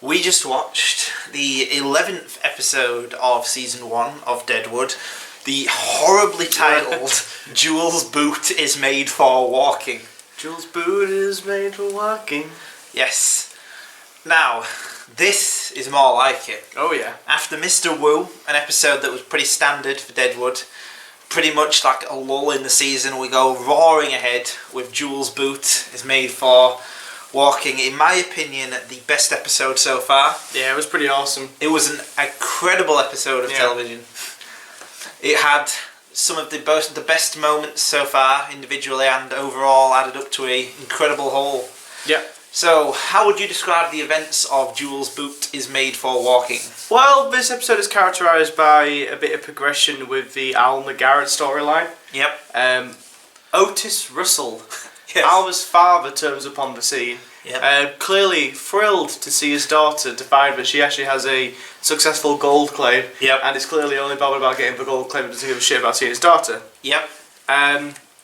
We just watched the 11th episode of Season 1 of Deadwood. The horribly titled Jules' Boot is Made for Walking. Jules' boot is made for walking. Yes. Now, this is more like it. Oh yeah. After Mr. Wu, an episode that was pretty standard for Deadwood, pretty much like a lull in the season, we go roaring ahead with Jules' Boot is Made for Walking. In my opinion, the best episode so far. Yeah, it was pretty awesome. It was an incredible episode of television. It had some of the best moments so far, individually and overall, added up to an incredible whole. Yeah. So, how would you describe the events of Jules' Boot is Made for Walking? Well, this episode is characterised by a bit of progression with the Al and the Garrett storyline. Yep. Otis Russell, Yes. Alva's father, turns up on the scene. Yep. Clearly thrilled to see his daughter to find that she actually has a successful gold claim. Yep. And is clearly only bothered about getting the gold claim and doesn't give a shit about seeing his daughter. Yep.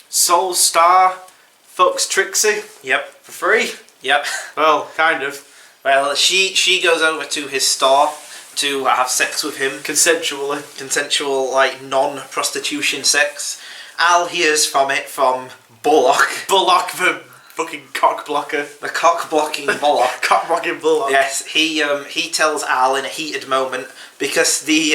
Soul Star fucks Trixie. Yep. For free. Yep. Well, kind of. Well, she goes over to his store to have sex with him. Consensually. Consensual, like, non-prostitution sex. Al hears from it from Bullock. Bullock, the fucking cock blocker. The cock-blocking Bullock. Cock blocking Bullock. Yes, he tells Al in a heated moment because the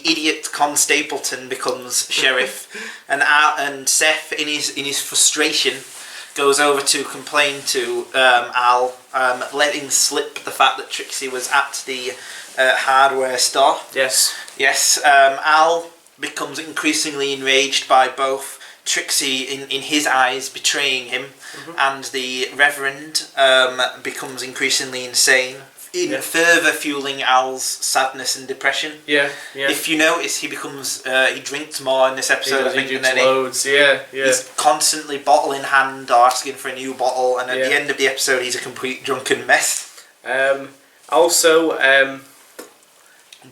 idiot Con Stapleton becomes sheriff, and Seth in his frustration goes over to complain to Al, letting slip the fact that Trixie was at the hardware store. Yes. Yes, Al becomes increasingly enraged by both Trixie, in his eyes, betraying him, and the Reverend becomes increasingly insane, further fueling Al's sadness and depression. Yeah. If you notice, he becomes he drinks more in this episode. I think, he than drinks any. loads. Yeah. He's constantly bottle in hand or asking for a new bottle, and at the end of the episode, he's a complete drunken mess. Also,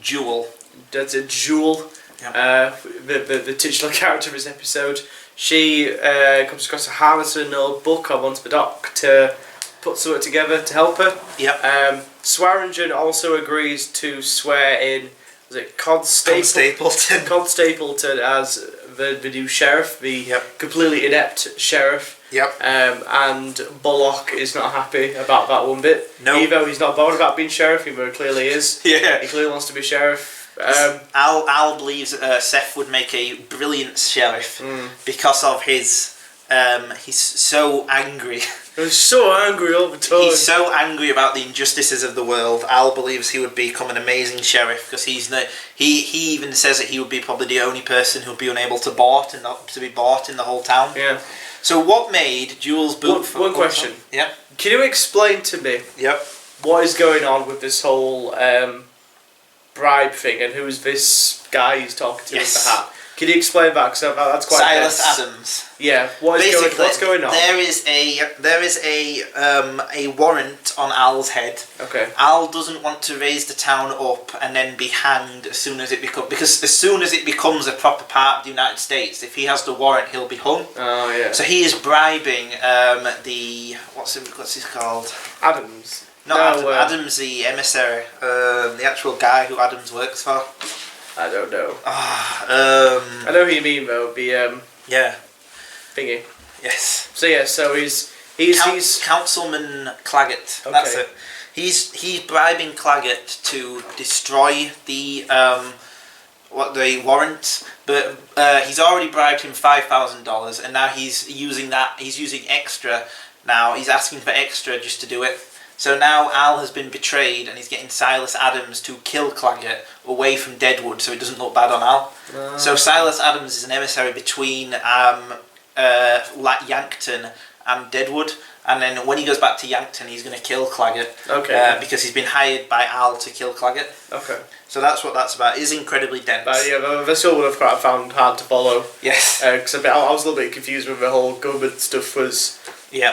Jewel. That's a Jewel. Yep. The titular character of this episode. She comes across a harnessing notebook and wants the doc to put something together to help her. Yep. Swearingen also agrees to swear in, was it Con Stapleton. Con Stapleton as the new sheriff, the completely inept sheriff. Yep. And Bullock is not happy about that one bit. No. Even though he's not bothered about being sheriff, he very clearly is. Yeah. He clearly wants to be sheriff. Al believes Seth would make a brilliant sheriff because of his. He's so angry. He's so angry all the time. He's so angry about the injustices of the world. Al believes he would become an amazing sheriff because he even says that he would be probably the only person who would be unable to be bought in the whole town. Yeah. So what made Jules' Boot? One question. Yeah. Can you explain to me? Yep. What is going on with this whole bribe thing, and who is this guy he's talking to with the hat? Can you explain that? Because that's quite Silas dense. Adams. Yeah. What's going on? There is a warrant on Al's head. Okay. Al doesn't want to raise the town up and then be hanged as soon as it becomes a proper part of the United States. If he has the warrant, he'll be hung. Oh yeah. So he is bribing the what's he called? Adams. Adams, the emissary, the actual guy who Adams works for. I don't know. I know who you mean though. The yeah. Thingy. Yes. So he's Councilman Claggett. Okay. That's it. He's bribing Claggett to destroy the warrant, but he's already bribed him $5,000, and now he's using extra. Now he's asking for extra just to do it. So now Al has been betrayed, and he's getting Silas Adams to kill Claggett away from Deadwood, so it doesn't look bad on Al. So Silas Adams is an emissary between Yankton and Deadwood, and then when he goes back to Yankton, he's going to kill Claggett. Okay. Because he's been hired by Al to kill Claggett. Okay. So that's what that's about. It is incredibly dense. This all would have found hard to follow. Yes. Because I was a little bit confused when the whole government stuff was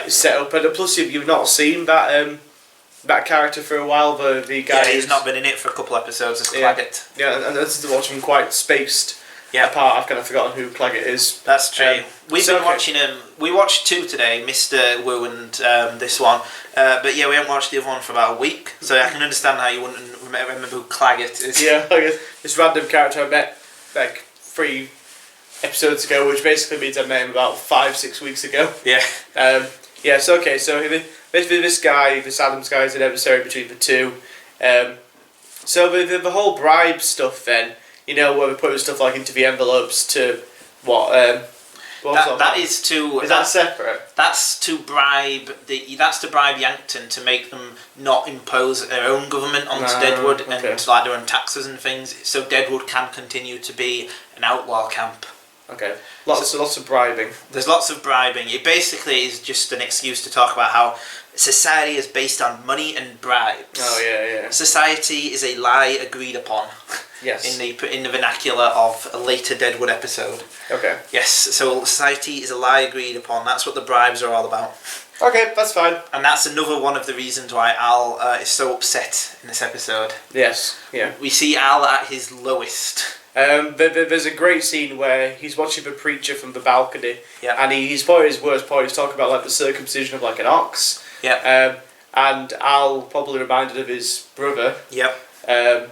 set up, and plus you've not seen that character for a while. The guy. Yeah, he's not been in it for a couple episodes as Claggett. Yeah, and this is watching quite spaced. Yeah. Apart, I've kind of forgotten who Claggett is. That's true. We've been okay. watching him. We watched 2 today, Mr. Wu and this one. But yeah, we haven't watched the other one for about a week, so I can understand how you wouldn't remember who Claggett is. Yeah, I guess this random character I met like 3 episodes ago, which basically means I met him about 5-6 weeks ago. Yeah. Yeah. So okay. So basically, this Adams guy, is an emissary between the two. So the whole bribe stuff, then, you know, where we put stuff like into the envelopes to what? Is that separate? That's to bribe Yankton to make them not impose their own government onto Deadwood and like their own taxes and things, so Deadwood can continue to be an outlaw camp. Okay. Lots of bribing. There's lots of bribing. It basically is just an excuse to talk about how society is based on money and bribes. Oh yeah. Society is a lie agreed upon. Yes. In the vernacular of a later Deadwood episode. Okay. Yes. So society is a lie agreed upon. That's what the bribes are all about. Okay, that's fine. And that's another one of the reasons why Al is so upset in this episode. Yes. Yeah. We see Al at his lowest. There's a great scene where he's watching the preacher from the balcony, and he's probably his worst point. He's talking about like the circumcision of like an ox. Yeah. And Al, probably reminded of his brother. Yep.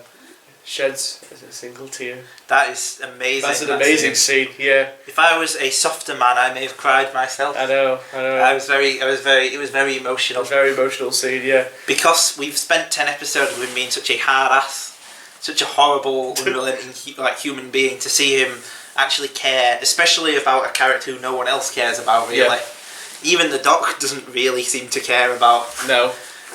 Sheds a single tear. That is amazing. That's an amazing scene. Yeah. If I was a softer man, I may have cried myself. I know. It was very emotional. A very emotional scene. Yeah. Because we've spent 10 episodes with him being such a hard ass, such a horrible, unrelenting human being, to see him actually care, especially about a character who no one else cares about, really. Yeah. Even the Doc doesn't really seem to care about. No.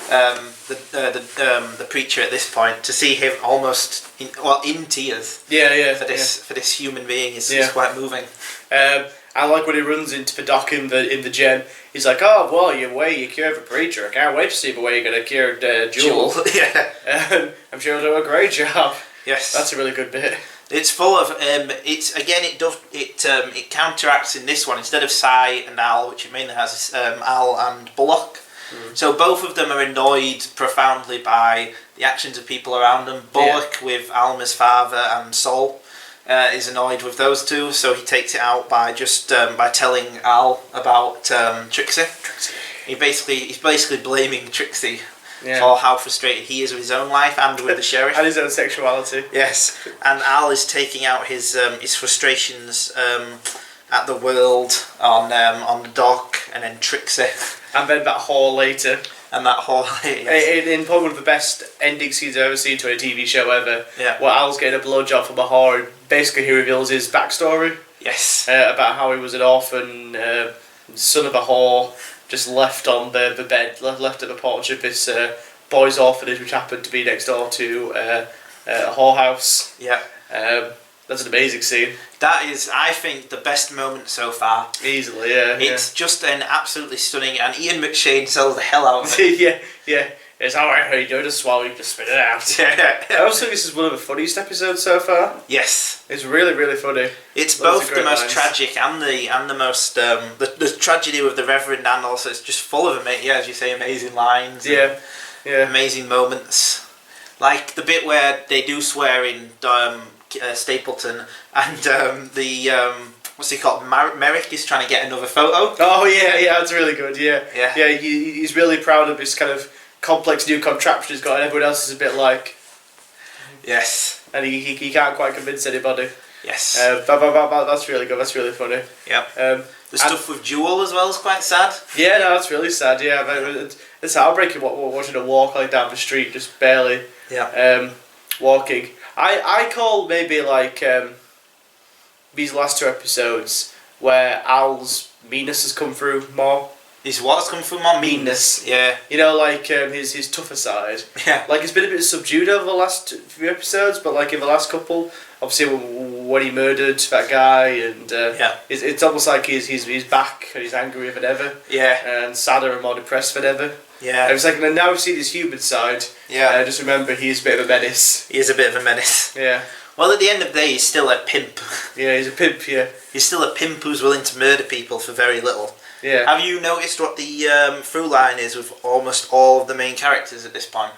The preacher at this point, to see him almost in tears. Yeah. For this human being is quite moving. I like when he runs into the Doc in the gym. He's like, "Oh well, you cured the preacher. I can't wait to see the way you're gonna cure Jewel." Yeah. I'm sure he'll do a great job. Yes. That's a really good bit. It's full of it counteracts in this one, instead of Cy and Al, which it mainly has Al and Bullock. So both of them are annoyed profoundly by the actions of people around them. Bullock with Alma's father and Sol is annoyed with those two, so he takes it out by just by telling Al about Trixie. He's basically blaming Trixie for how frustrated he is with his own life and with the sheriff and his own sexuality. Yes, and Al is taking out his frustrations at the world on the Doc, and then Trixie. And then that whore later. Yes. In probably one of the best ending scenes I've ever seen to a TV show ever. Yeah. Where Al's getting a blowjob from a whore. Basically, he reveals his backstory. Yes. About how he was an orphan, son of a whore, just left on the bed, left at the porch of this boys' orphanage, which happened to be next door to a whorehouse. Yeah. That's an amazing scene. That is, I think, the best moment so far. Easily, yeah. It's just an absolutely stunning, and Ian McShane sells the hell out of it. yeah. It's alright, how you do to swallow, you just spit it out. Yeah. I also think this is one of the funniest episodes so far. Yes. It's really, really funny. It's both the most tragic and the most the tragedy with the Reverend, and also it's just full of as you say, amazing lines. Yeah. Amazing moments, like the bit where they do swear in Stapleton, and what's he called? Merrick is trying to get another photo. Oh yeah, that's really good. Yeah. He's really proud of this kind of complex new contraption he's got, and everyone else is a bit like. Yes. And he can't quite convince anybody. Yes. That's really good. That's really funny. Yep. The stuff with Jewel as well is quite sad. Yeah, no, that's really sad. Yeah, it's heartbreaking watching her walk like down the street, just barely. Yeah. Walking. I call maybe like these last 2 episodes where Al's meanness has come through more. His what has come through more? Meanness. Yeah. You know, like his tougher side. Yeah. Like it's been a bit subdued over the last few episodes, but like in the last couple, obviously when he murdered that guy, and it's almost like he's back and he's angrier than ever. Yeah. And sadder and more depressed than ever. Yeah. And it's like now we've seen his human side. Yeah. Just remember, he's a bit of a menace. He is a bit of a menace. Yeah. Well, at the end of the day, he's still a pimp. Yeah, he's a pimp. Yeah. He's still a pimp who's willing to murder people for very little. Yeah. Have you noticed what the through line is with almost all of the main characters at this point?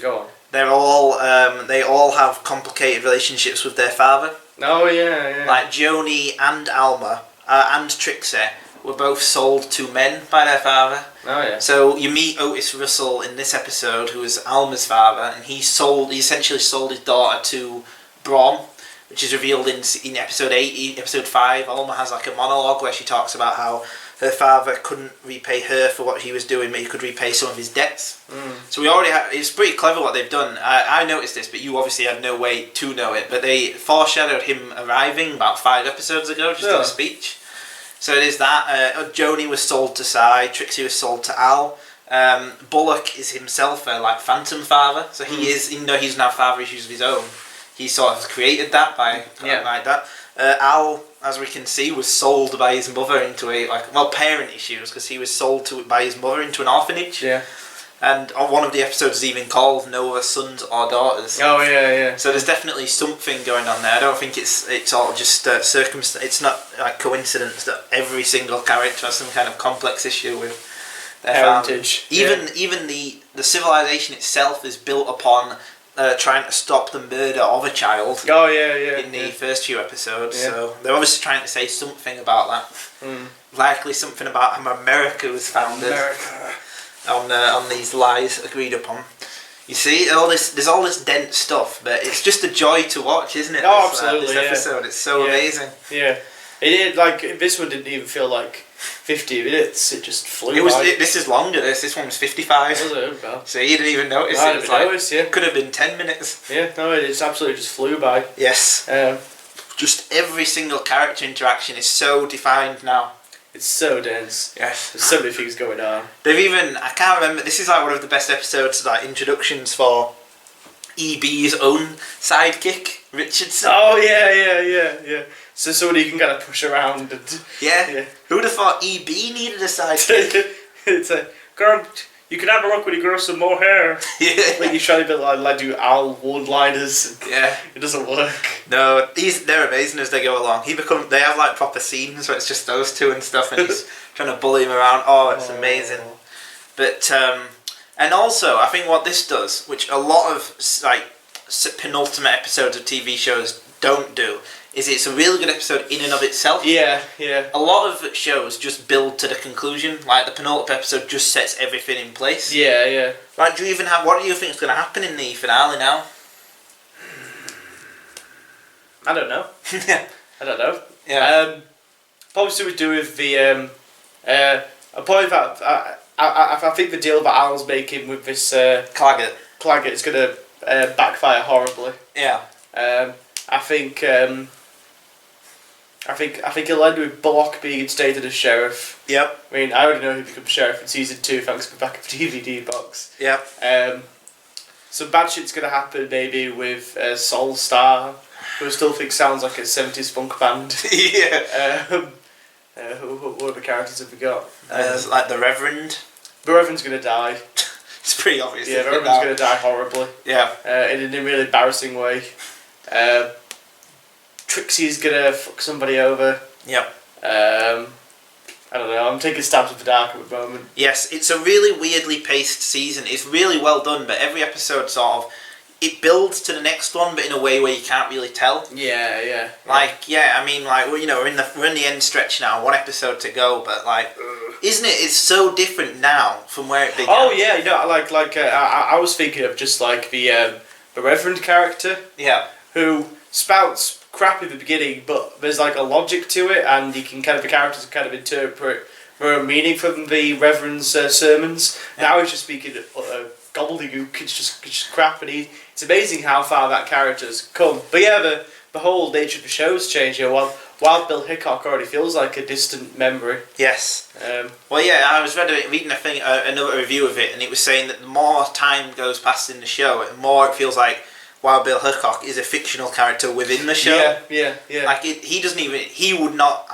Go on. They all have complicated relationships with their father. Oh yeah, yeah. Like Joni and Alma and Trixie were both sold to men by their father. Oh yeah. So you meet Otis Russell in this episode, who is Alma's father, and he essentially sold his daughter to Brom, which is revealed in episode 8, episode 5. Alma has like a monologue where she talks about how her father couldn't repay her for what he was doing, but he could repay some of his debts. So we already have, it's pretty clever what they've done. I noticed this, but you obviously had no way to know it, but they foreshadowed him arriving about 5 episodes ago, just in a speech. So it is that. Joni was sold to Cy, Trixie was sold to Al. Bullock is himself a phantom father, so he is, even though he's now father issues of his own, he sort of created that by like that. Al, as we can see, was sold by his mother into parent issues, because he was sold by his mother into an orphanage. Yeah. And on one of the episodes is even called No Other Sons or Daughters. Oh yeah, yeah. So there's definitely something going on there. I don't think it's all just circumstance. It's not like coincidence that every single character has some kind of complex issue with their heritage. Even the civilization itself is built upon trying to stop the murder of a child. Oh yeah. In the first few episodes, so they're obviously trying to say something about that. Likely something about how America was founded. On these lies agreed upon. You see, there's all this dense stuff, but it's just a joy to watch, isn't it? Oh, absolutely. This episode, it's so amazing. Yeah, it did. This one didn't even feel like 50 minutes. It just flew by. This is longer. This one was 55. Was it? Well, so you didn't even notice I it. didn't notice. Yeah, could have been 10 minutes. Yeah, no, it absolutely just flew by. Yes. Just every single character interaction is so defined now. It's so dense. Yes. There's so many things going on. They've even, I can't remember, this is like one of the best episodes, like introductions for EB's own sidekick, Richardson. Oh yeah. So somebody you can kind of push around and... Yeah. Who'd have thought EB needed a sidekick? It's a, girl, you can have a look when you grow some more hair. Yeah. Like you try to be like do Al one-liners. Yeah. It doesn't work. No, they're amazing as they go along. They have like proper scenes where it's just those two and stuff, and he's trying to bully him around. Oh, it's amazing. But and also I think what this does, which a lot of like penultimate episodes of TV shows don't do, is it's a really good episode in and of itself. Yeah. A lot of shows just build to the conclusion. Like the penultimate episode just sets everything in place. Yeah. Like, what do you think is going to happen in the finale now? I don't know. I don't know. Yeah. Probably something to do with the I think the deal that Al's making with this Claggett is going to backfire horribly. Yeah. I think it'll end with Bullock being instated as sheriff. Yep. I mean, I already know who becomes sheriff in season 2 thanks to the back of the DVD box. Yep. Some bad shit's gonna happen maybe with Soul Star, who I still think sounds like a 70s funk band. Yeah. What other characters have we got? Like the Reverend. The Reverend's gonna die. It's pretty obvious. Yeah, the Reverend's gonna die horribly. Yeah. In a really embarrassing way. Trixie's gonna fuck somebody over. Yep. I don't know, I'm taking stabs at the dark at the moment. Yes, it's a really weirdly paced season. It's really well done, but every episode sort of, it builds to the next one, but in a way where you can't really tell. Yeah. I mean, we're in the end stretch now, 1 episode to go, but isn't it? It's so different now from where it began. Oh yeah, I was thinking of just like the Reverend character. Yeah. Who spouts crap in the beginning, but there's like a logic to it, and the characters can kind of interpret more meaning from the Reverend's sermons. Yeah. Now he's just speaking gobbledygook. It's just crap, and it's amazing how far that character's come. But yeah, the whole nature of the show's changed. Wild Bill Hickok already feels like a distant memory. Yes. Well, yeah, I was reading another review of it, and it was saying that the more time goes past in the show, the more it feels like Wild Bill Hickok is a fictional character within the show. Yeah. Like he would not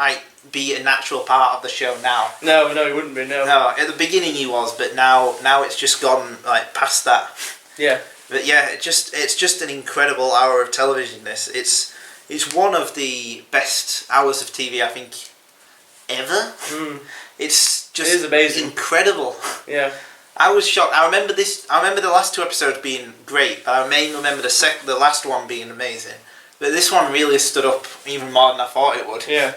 be a natural part of the show now. No, he wouldn't be. No. At the beginning he was, but now it's just gone like past that. Yeah. But yeah, it's just an incredible hour of television. It's one of the best hours of TV I think ever. It's just it is amazing. Incredible. Yeah. I was shocked. I remember the last 2 episodes being great, but I mainly remember the last one being amazing. But this one really stood up even more than I thought it would. Yeah.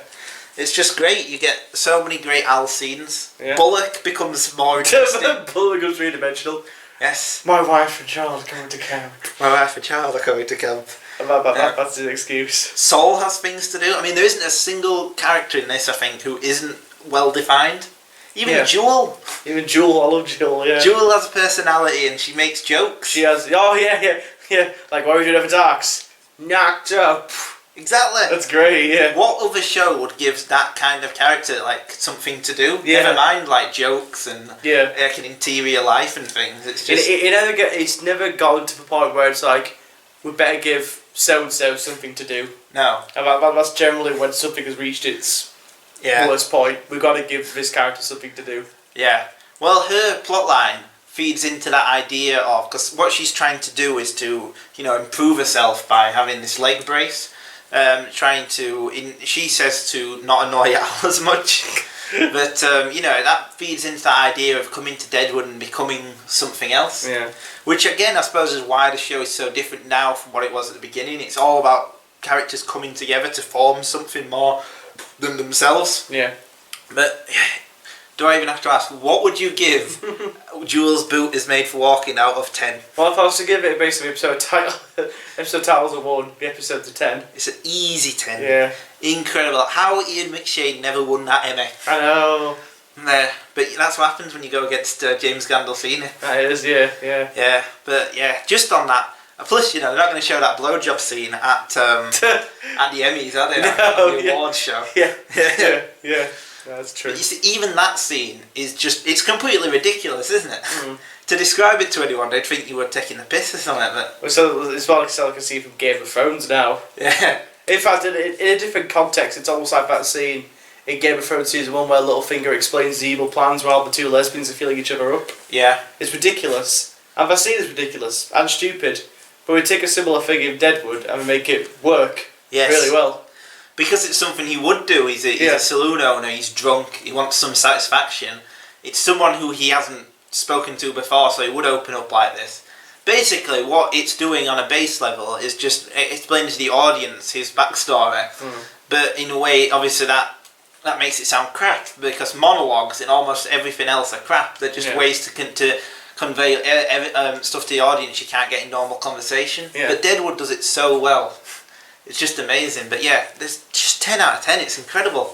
It's just great. You get so many great Al scenes. Yeah. Bullock becomes more interesting. Bullock becomes three-dimensional. Yes. My wife and child are coming to camp. My wife and child are coming to camp. That's his excuse. Saul has things to do. I mean, there isn't a single character in this, I think, who isn't well defined. Even Jewel. Even Jewel, I love Jewel, yeah. Jewel has a personality and she makes jokes. She has, yeah. Like, what are we doing for darks? Knocked up. Exactly. That's great, yeah. What other show would give that kind of character, like, something to do? Yeah. Never mind, like, jokes and like an interior life and things. It's just... It's never gotten to the point where it's like, we better give so-and-so something to do. No. And that's generally when something has reached its worst point. We've got to give this character something to do. Yeah. Well, her plotline feeds into that idea of... Because what she's trying to do is to, improve herself by having this leg brace. Trying to... she says to not annoy Al as much. But, that feeds into that idea of coming to Deadwood and becoming something else. Yeah. Which, again, I suppose is why the show is so different now from what it was at the beginning. It's all about characters coming together to form something more than themselves. Yeah. But, do I even have to ask, what would you give Jewel's Boot is Made for Walking out of 10? Well, if I was to give it based on the episode titles of 1, the episodes of 10. It's an easy 10. Yeah. Incredible. How Ian McShane never won that Emmy. I know. But that's what happens when you go against James Gandolfini. That is, yeah. Yeah, but just on that. Plus, they're not going to show that blowjob scene at the Emmys, are they? No, the awards show. Yeah. That's true. But you see, even that scene is it's completely ridiculous, isn't it? Mm. To describe it to anyone, they'd think you were taking the piss or something. But so it's what I can see from Game of Thrones now. Yeah. In fact, in a different context, it's almost like that scene in Game of Thrones Season 1 where Littlefinger explains the evil plans while the two lesbians are feeling each other up. Yeah. It's ridiculous. And that scene is ridiculous and stupid. But we take a similar thing in Deadwood and we make it work really well. Because it's something he would do. He's a saloon owner, he's drunk, he wants some satisfaction. It's someone who he hasn't spoken to before, so he would open up like this. Basically, what it's doing on a base level is just explaining to the audience his backstory. But in a way, obviously, that makes it sound crap, because monologues and almost everything else are crap. They're just ways to convey stuff to the audience you can't get in normal conversation. Yeah. But Deadwood does it so well. It's just amazing. But yeah, there's just 10 out of 10. It's incredible.